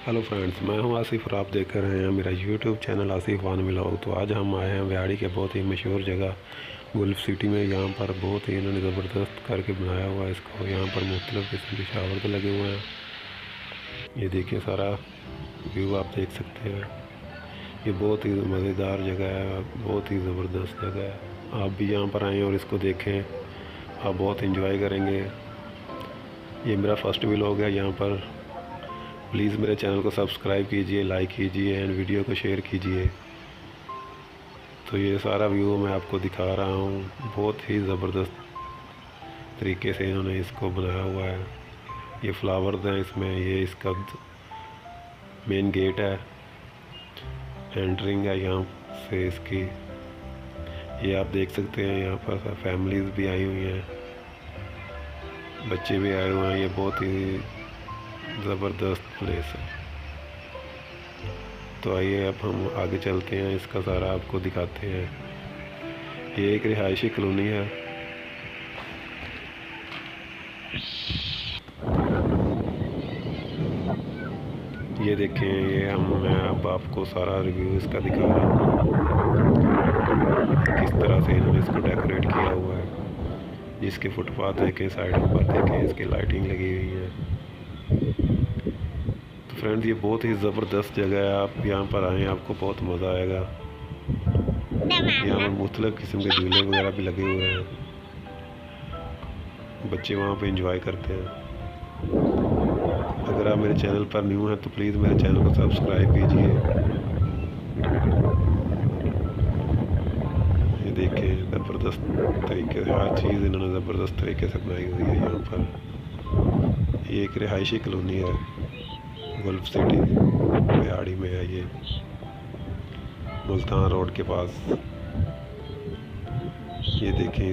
Hello friends, मैं हूं आसिफ और आप देख रहे हैं मेरा यूट्यूब चैनल आसिफ वान व्लॉग। तो आज हम आए हैं व्याड़ी के बहुत ही मशहूर जगह गुल्फ सिटी में। यहाँ पर बहुत ही इन्होंने ज़बरदस्त करके बनाया हुआ है इसको। यहाँ पर मुख्तलिफ़ किस्म के शावर तो लगे हुए हैं। ये देखिए, सारा व्यू आप देख सकते हैं। ये बहुत ही मज़ेदार जगह है, बहुत ही ज़बरदस्त जगह है। आप भी यहाँ पर आएँ और इसको देखें, आप बहुत इंजॉय करेंगे। ये मेरा फर्स्ट व्लॉग है यहाँ पर। प्लीज़ मेरे चैनल को सब्सक्राइब कीजिए, लाइक कीजिए एंड वीडियो को शेयर कीजिए। तो ये सारा व्यू मैं आपको दिखा रहा हूँ। बहुत ही ज़बरदस्त तरीके से इन्होंने इसको बनाया हुआ है। ये फ्लावर्स हैं इसमें, ये इसका मेन गेट है, एंट्रिंग है यहाँ से इसकी। ये आप देख सकते हैं, यहाँ पर फैमिलीज़ भी आई हुई हैं, बच्चे भी आए हुए हैं। ये बहुत ही ज़बरदस्त प्लेस है। तो आइए अब हम आगे चलते हैं, इसका सारा आपको दिखाते हैं। ये एक रिहायशी कॉलोनी है। ये देखें, ये मैं अब आपको सारा रिव्यू इसका दिखा रहा हूँ, किस तरह से इन्होंने इसको डेकोरेट किया हुआ है। जिसके फुटपाथ देखें, साइडों पर देखें, इसकी लाइटिंग लगी हुई है। फ्रेंड्स, ये बहुत ही ज़बरदस्त जगह है। आप यहाँ पर आएँ, आपको बहुत मज़ा आएगा। यहाँ पर मुख्तलिफ़ किस्म के झूले वगैरह भी लगे हुए हैं, बच्चे वहाँ पे एंजॉय करते हैं। अगर आप मेरे चैनल पर न्यू हैं तो प्लीज़ मेरे चैनल को सब्सक्राइब कीजिए। ये देखें, ज़बरदस्त तरीके से हर चीज़ इन्होंने ज़बरदस्त तरीके से बनाई हुई है यहाँ पर। ये एक रिहायशी कॉलोनी है, गुल्फ सिटी व्याड़ी में है। ये मुल्तान रोड के पास। ये देखें, ये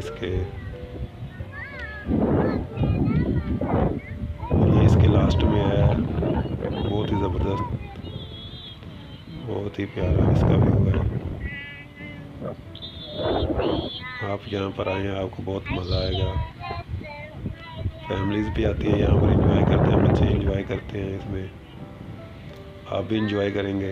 इसके लास्ट में है। बहुत ही ज़बरदस्त, बहुत ही प्यारा इसका व्यू है। आप यहाँ पर आएँ, आपको बहुत मज़ा आएगा। फैमिलीज़ भी आती है यहाँ पर, एंजॉय करते हैं, बच्चे एंजॉय करते हैं इसमें। आप भी इंजॉय करेंगे।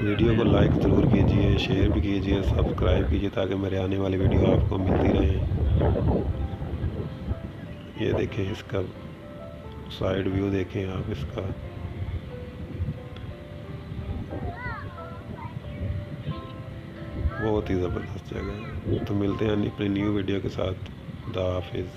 वीडियो को लाइक ज़रूर कीजिए, शेयर भी कीजिए, सब्सक्राइब कीजिए, ताकि मेरे आने वाली वीडियो आपको मिलती रहे। ये देखें, इसका साइड व्यू देखें आप इसका। बहुत ही ज़बरदस्त जगह है। तो मिलते हैं अपनी न्यू वीडियो के साथ। खुदा हाफिज़।